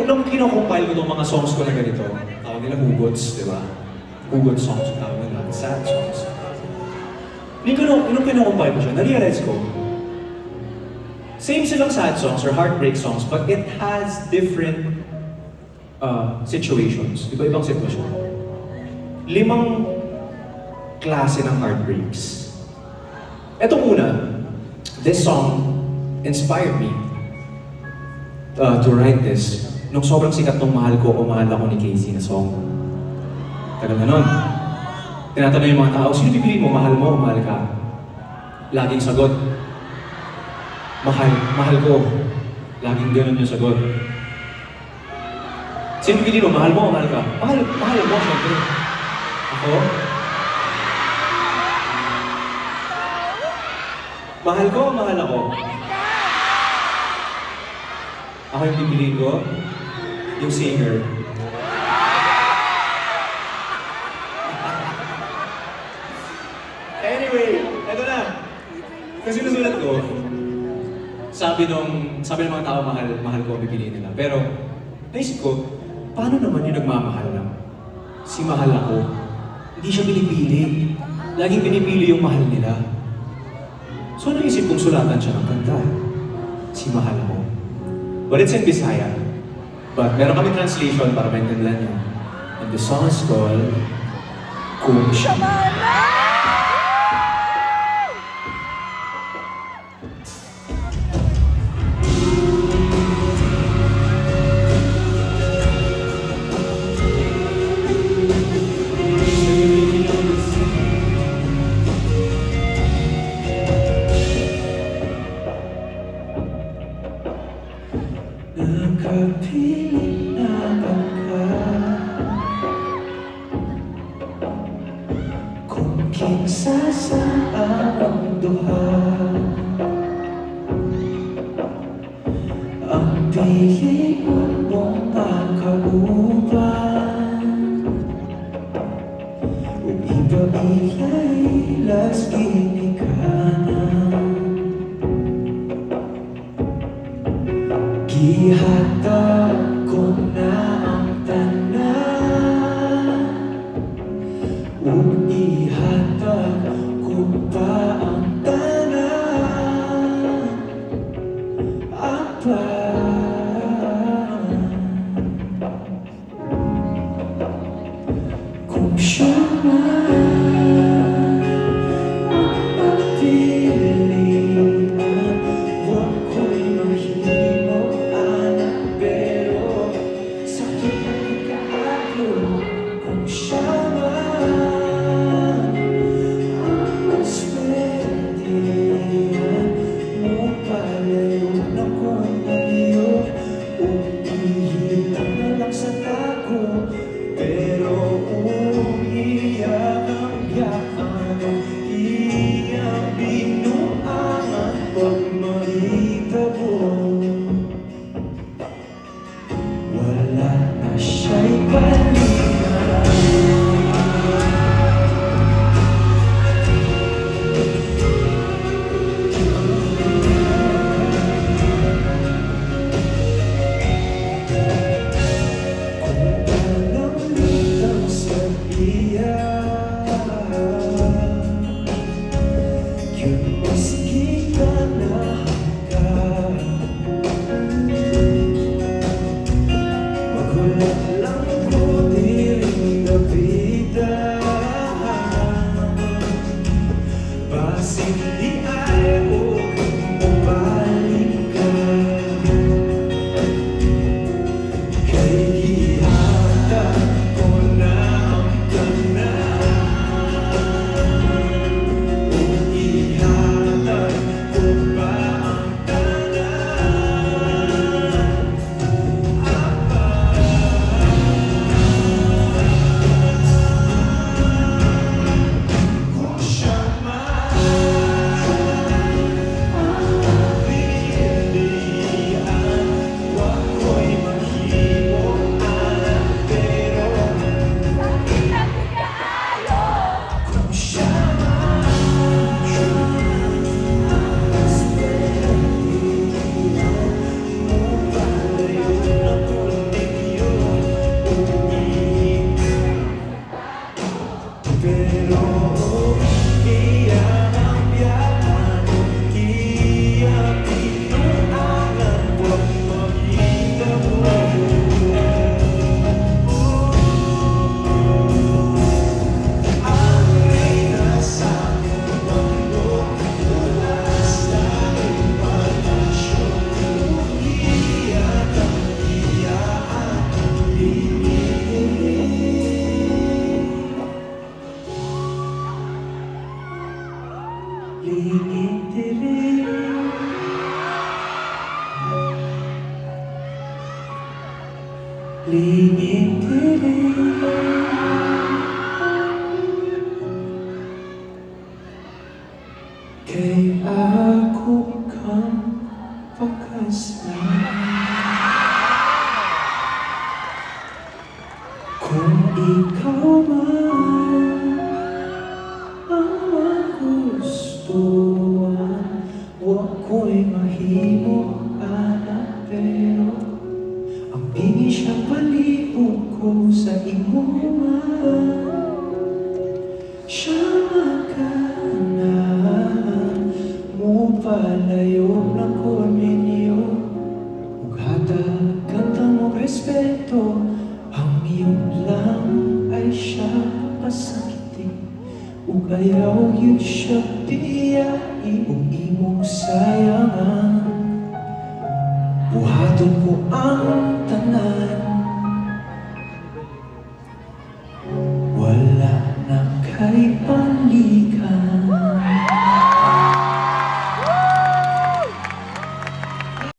Nung kinocompile ko itong mga songs ko na ganito, tawag nila hugots, di ba? Hugot songs, tawag nila, sad songs. Nung kinocompile ko siya, na-realize ko, same silang sad songs or heartbreak songs, but it has different situations. Iba-ibang sitwasyon. 5 klase ng heartbreaks. Etong una, this song inspired me to write this nung sobrang sikat nung Mahal Ko o Mahal Ako ni Casey na song. Tagal na nun. Tinatanong yung mga tao, sino pipili mo? Mahal mo o mahal ka? Laging sagot, mahal ko. Laging ganun yung sagot. Sino pipili mo? Mahal mo o mahal ka? Mahal mo, syempre. Ako? Mahal ko o mahal ako? Ako yung pipiliin ko, yung singer. Anyway, eto na. Kasi sinusulat ko, sabi ng mga tao, mahal ko, pipiliin nila. Pero, naisip ko, paano naman yung nagmamahal lang? Si mahal ako, hindi siya pinipili. Laging pinipili yung mahal nila. So, naisip kong sulatan siya ng kanta. Si mahal ako. But it's in Bisaya. But meron kami translation para maintindihan niyo. And the song is called Kung Siya. Nakapiling na ba ka? Kung kinsa sa among duha, ang piling mong makauban, ug iba-ilay las ginikanan. Ihatag ko na ang tanan, ug ihatag ko pa ang tanan. Apa kung siya man ang pagpilian, huwag ko'y mahimo. Kung siya man ang maswertihan mo, palayo na ko ng iyo, umihintang na lang sa tako, pero umiyak ang yakan, iyang binuangan pag mahitabo. Wala na siya'y balikan. Kung walang lutang sa iyan, yun maski ka na hanggang lingit diri. Kay ako kang pagkaslan. Kung ikaw man ang magustuhan, huwag ko'y mahimo ana, pero ang pingi siya palibog ko sa imo man. Siya maganahan mo palayo na ko ninyo, ug hatag kanta mo respeto. Ang iyong lang ay siya pasakiti, ug ayaw yun siya piyai, ug imong sayangan. Buhaton ko ang tanan